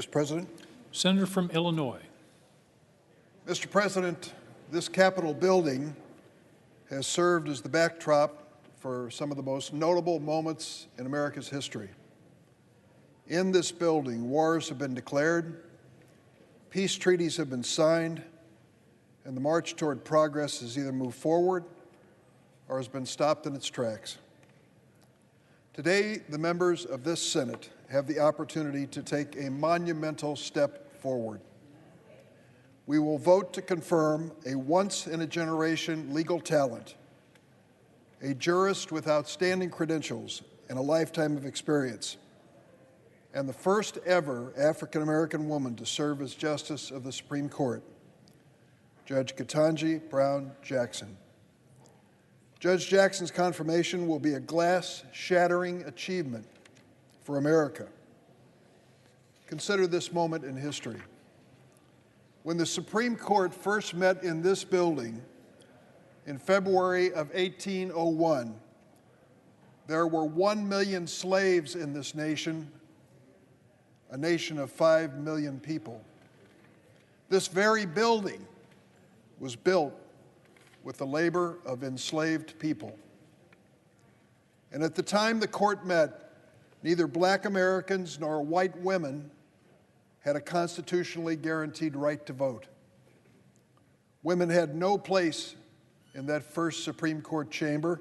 Mr. President. Senator from Illinois. Mr. President, this Capitol building has served as the backdrop for some of the most notable moments in America's history. In this building, wars have been declared, peace treaties have been signed, and the march toward progress has either moved forward or has been stopped in its tracks. Today, the members of this Senate have the opportunity to take a monumental step forward. We will vote to confirm a once-in-a-generation legal talent, a jurist with outstanding credentials and a lifetime of experience, and the first ever African-American woman to serve as Justice of the Supreme Court, Judge Ketanji Brown Jackson. Judge Jackson's confirmation will be a glass-shattering achievement for America. Consider this moment in history. When the Supreme Court first met in this building in February of 1801, there were 1 million slaves in this nation, a nation of 5 million people. This very building was built with the labor of enslaved people. And at the time the court met, neither black Americans nor white women had a constitutionally guaranteed right to vote. Women had no place in that first Supreme Court chamber,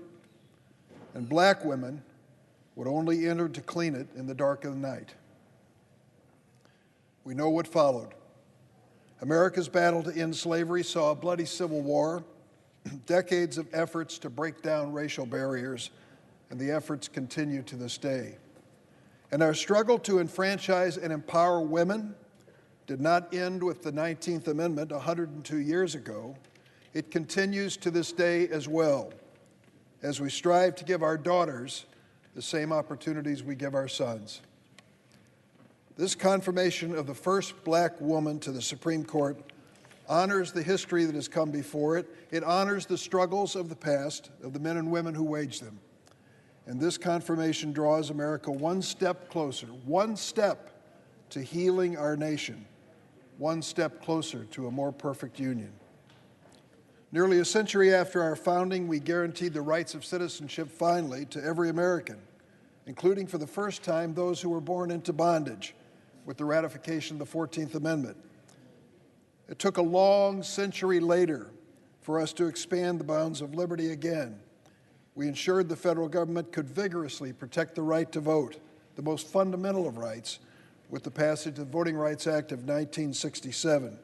and black women would only enter to clean it in the dark of the night. We know what followed. America's battle to end slavery saw a bloody civil war, decades of efforts to break down racial barriers, and the efforts continue to this day. And our struggle to enfranchise and empower women did not end with the 19th Amendment 102 years ago. It continues to this day as well, as we strive to give our daughters the same opportunities we give our sons. This confirmation of the first black woman to the Supreme Court honors the history that has come before it. It honors the struggles of the past, of the men and women who waged them. And this confirmation draws America one step closer, one step to healing our nation, one step closer to a more perfect union. Nearly a century after our founding, we guaranteed the rights of citizenship finally to every American, including for the first time those who were born into bondage with the ratification of the 14th Amendment. It took a long century later for us to expand the bounds of liberty again. We ensured the federal government could vigorously protect the right to vote, the most fundamental of rights, with the passage of the Voting Rights Act of 1967.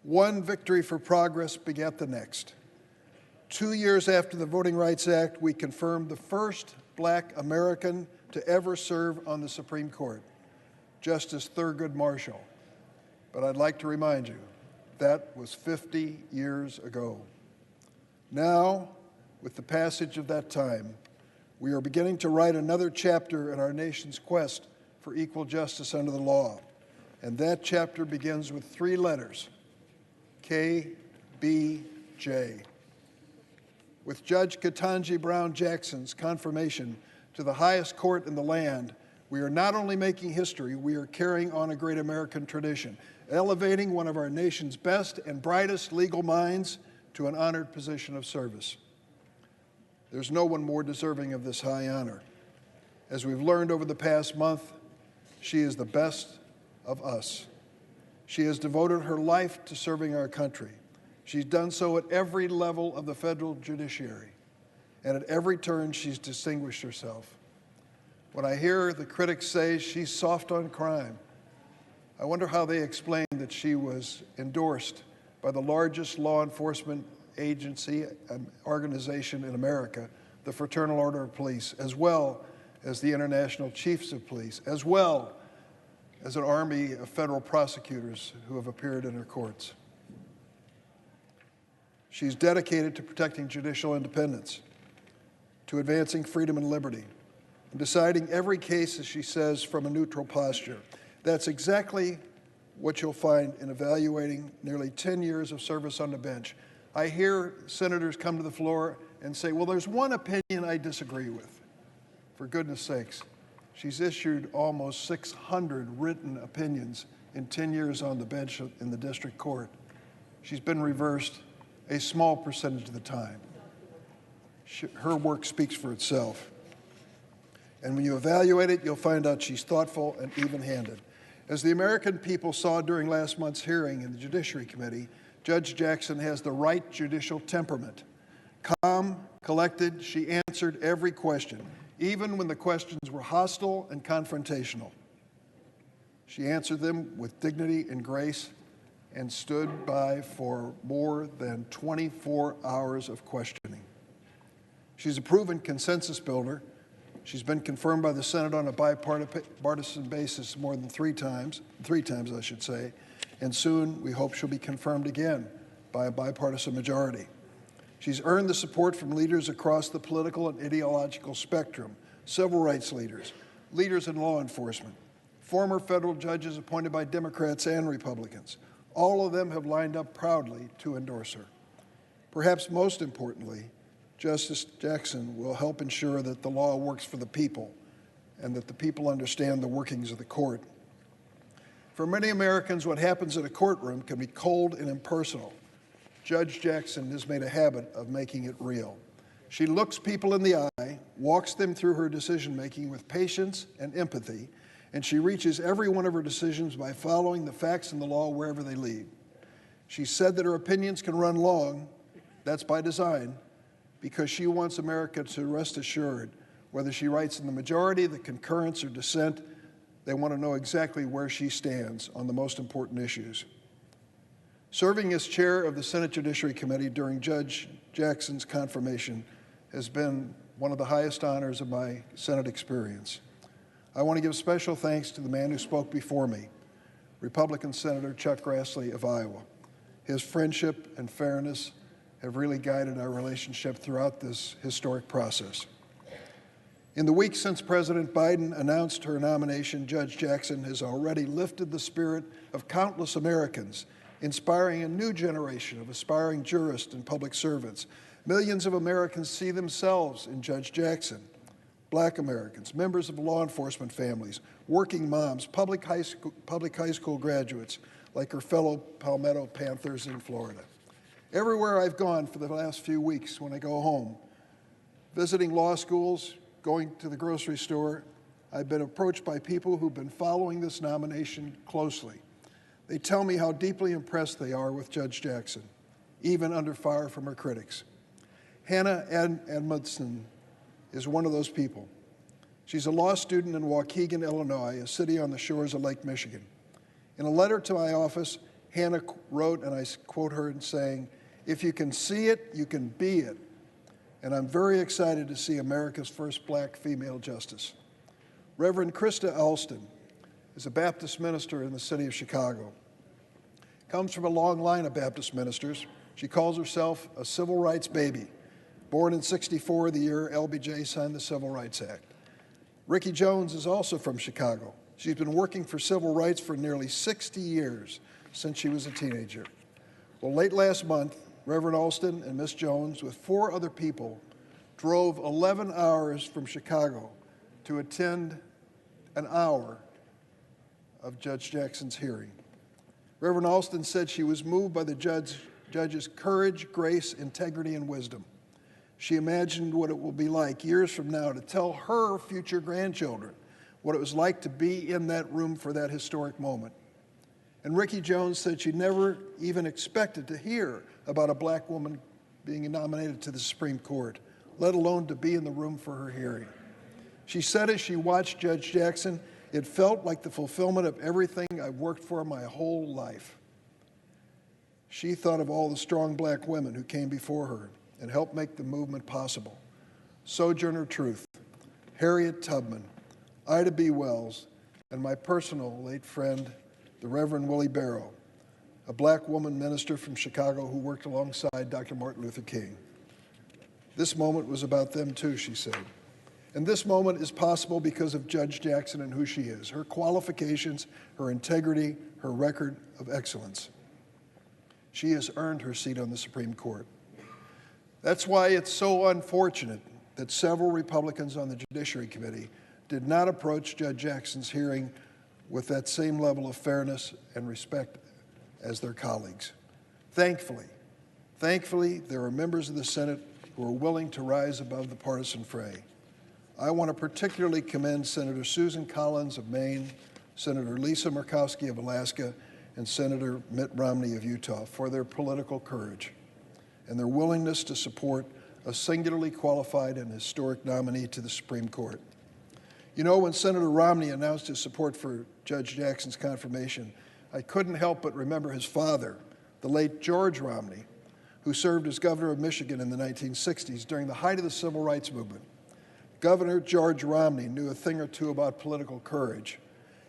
One victory for progress begat the next. 2 years after the Voting Rights Act, we confirmed the first black American to ever serve on the Supreme Court, Justice Thurgood Marshall. But I'd like to remind you, that was 50 years ago. Now, with the passage of that time, we are beginning to write another chapter in our nation's quest for equal justice under the law. And that chapter begins with 3 letters, KBJ. With Judge Ketanji Brown Jackson's confirmation to the highest court in the land, we are not only making history, we are carrying on a great American tradition, elevating one of our nation's best and brightest legal minds to an honored position of service. There's no one more deserving of this high honor. As we've learned over the past month, she is the best of us. She has devoted her life to serving our country. She's done so at every level of the federal judiciary, and at every turn she's distinguished herself. When I hear the critics say she's soft on crime, I wonder how they explain that she was endorsed by the largest law enforcement agency and organization in America, the Fraternal Order of Police, as well as the International Chiefs of Police, as well as an army of federal prosecutors who have appeared in her courts. She's dedicated to protecting judicial independence, to advancing freedom and liberty, and deciding every case, as she says, from a neutral posture. That's exactly what you'll find in evaluating nearly 10 years of service on the bench. I hear senators come to the floor and say, well, there's one opinion I disagree with. For goodness sakes, She's issued almost 600 written opinions in 10 years on the bench in the district court. She's been reversed a small percentage of the time. Her work speaks for itself. And when you evaluate it, you'll find out she's thoughtful and even-handed. As the American people saw during last month's hearing in the Judiciary Committee, Judge Jackson has the right judicial temperament. Calm, collected, she answered every question, even when the questions were hostile and confrontational. She answered them with dignity and grace and stood by for more than 24 hours of questioning. She's a proven consensus builder. She's been confirmed by the Senate on a bipartisan basis more than three times, I should say, and soon we hope she'll be confirmed again by a bipartisan majority. She's earned the support from leaders across the political and ideological spectrum, civil rights leaders, leaders in law enforcement, former federal judges appointed by Democrats and Republicans. All of them have lined up proudly to endorse her. Perhaps most importantly, Justice Jackson will help ensure that the law works for the people and that the people understand the workings of the court. For many Americans, what happens in a courtroom can be cold and impersonal. Judge Jackson has made a habit of making it real. She looks people in the eye, walks them through her decision-making with patience and empathy, and she reaches every one of her decisions by following the facts and the law wherever they lead. She said that her opinions can run long. That's by design, because she wants America to rest assured, whether she writes in the majority, the concurrence, or dissent, they want to know exactly where she stands on the most important issues. Serving as chair of the Senate Judiciary Committee during Judge Jackson's confirmation has been one of the highest honors of my Senate experience. I want to give special thanks to the man who spoke before me, Republican Senator Chuck Grassley of Iowa. His friendship and fairness have really guided our relationship throughout this historic process. In the weeks since President Biden announced her nomination, Judge Jackson has already lifted the spirit of countless Americans, inspiring a new generation of aspiring jurists and public servants. Millions of Americans see themselves in Judge Jackson. Black Americans, members of law enforcement families, working moms, public high school graduates, like her fellow Palmetto Panthers in Florida. Everywhere I've gone for the last few weeks when I go home, visiting law schools, going to the grocery store, I've been approached by people who've been following this nomination closely. They tell me how deeply impressed they are with Judge Jackson, even under fire from her critics. Hannah Edmondson is one of those people. She's a law student in Waukegan, Illinois, a city on the shores of Lake Michigan. In a letter to my office, Hannah wrote, and I quote her in saying, "If you can see it, you can be it." And I'm very excited to see America's first black female justice. Reverend Krista Alston is a Baptist minister in the city of Chicago. Comes from a long line of Baptist ministers. She calls herself a civil rights baby. Born in '64, the year LBJ signed the Civil Rights Act. Ricky Jones is also from Chicago. She's been working for civil rights for nearly 60 years, since she was a teenager. Well, late last month, Reverend Alston and Miss Jones, with 4 other people, drove 11 hours from Chicago to attend an hour of Judge Jackson's hearing. Reverend Alston said she was moved by the judge's courage, grace, integrity, and wisdom. She imagined what it will be like years from now to tell her future grandchildren what it was like to be in that room for that historic moment. And Ricky Jones said she never even expected to hear about a black woman being nominated to the Supreme Court, let alone to be in the room for her hearing. She said as she watched Judge Jackson, "It felt like the fulfillment of everything I've worked for my whole life." She thought of all the strong black women who came before her and helped make the movement possible. Sojourner Truth, Harriet Tubman, Ida B. Wells, and my personal late friend, the Reverend Willie Barrow, a black woman minister from Chicago who worked alongside Dr. Martin Luther King. This moment was about them too, she said. And this moment is possible because of Judge Jackson and who she is, her qualifications, her integrity, her record of excellence. She has earned her seat on the Supreme Court. That's why it's so unfortunate that several Republicans on the Judiciary Committee did not approach Judge Jackson's hearing with that same level of fairness and respect as their colleagues. Thankfully, there are members of the Senate who are willing to rise above the partisan fray. I want to particularly commend Senator Susan Collins of Maine, Senator Lisa Murkowski of Alaska, and Senator Mitt Romney of Utah for their political courage and their willingness to support a singularly qualified and historic nominee to the Supreme Court. You know, when Senator Romney announced his support for Judge Jackson's confirmation, I couldn't help but remember his father, the late George Romney, who served as governor of Michigan in the 1960s during the height of the civil rights movement. Governor George Romney knew a thing or two about political courage.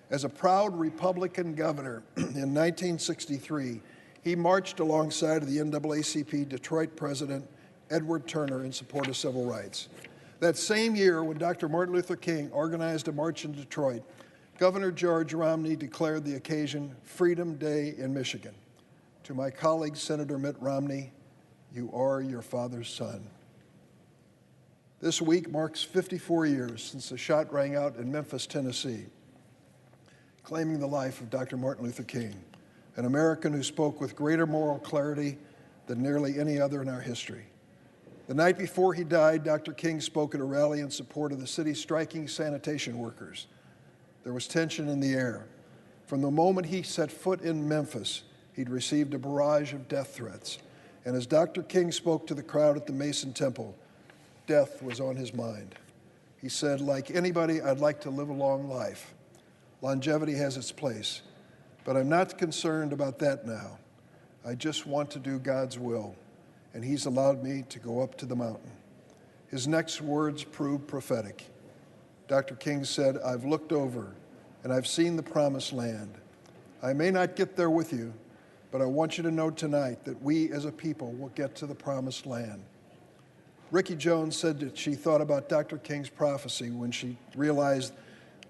As a proud Republican governor in 1963, he marched alongside of the NAACP Detroit president Edward Turner in support of civil rights. That same year, when Dr. Martin Luther King organized a march in Detroit, Governor George Romney declared the occasion Freedom Day in Michigan. To my colleague, Senator Mitt Romney, you are your father's son. This week marks 54 years since the shot rang out in Memphis, Tennessee, claiming the life of Dr. Martin Luther King, an American who spoke with greater moral clarity than nearly any other in our history. The night before he died, Dr. King spoke at a rally in support of the city's striking sanitation workers. There was tension in the air. From the moment he set foot in Memphis, he'd received a barrage of death threats. And as Dr. King spoke to the crowd at the Mason Temple, death was on his mind. He said, like anybody, I'd like to live a long life. Longevity has its place, but I'm not concerned about that now. I just want to do God's will, and he's allowed me to go up to the mountain. His next words proved prophetic. Dr. King said, I've looked over and I've seen the promised land. I may not get there with you, but I want you to know tonight that we as a people will get to the promised land. Ricky Jones said that she thought about Dr. King's prophecy when she realized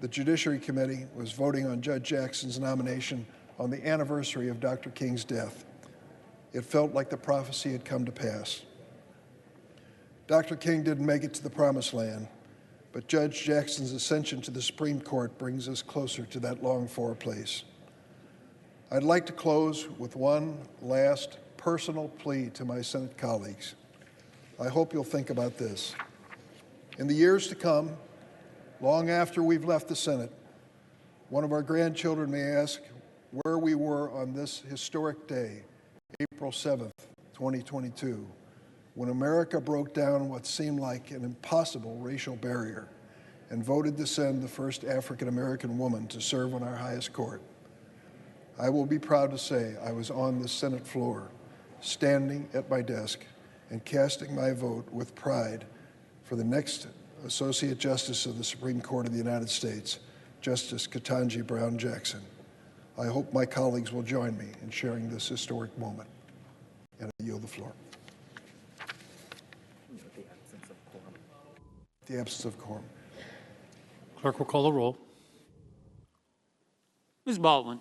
the Judiciary Committee was voting on Judge Jackson's nomination on the anniversary of Dr. King's death. It felt like the prophecy had come to pass. Dr. King didn't make it to the promised land, but Judge Jackson's ascension to the Supreme Court brings us closer to that longed-for place. I'd like to close with one last personal plea to my Senate colleagues. I hope you'll think about this. In the years to come, long after we've left the Senate, one of our grandchildren may ask where we were on this historic day, April 7th, 2022, when America broke down what seemed like an impossible racial barrier and voted to send the first African-American woman to serve on our highest court. I will be proud to say I was on the Senate floor, standing at my desk and casting my vote with pride for the next Associate Justice of the Supreme Court of the United States, Justice Ketanji Brown Jackson. I hope my colleagues will join me in sharing this historic moment. And I yield the floor. The absence of quorum. Clerk will call the roll. Ms. Baldwin.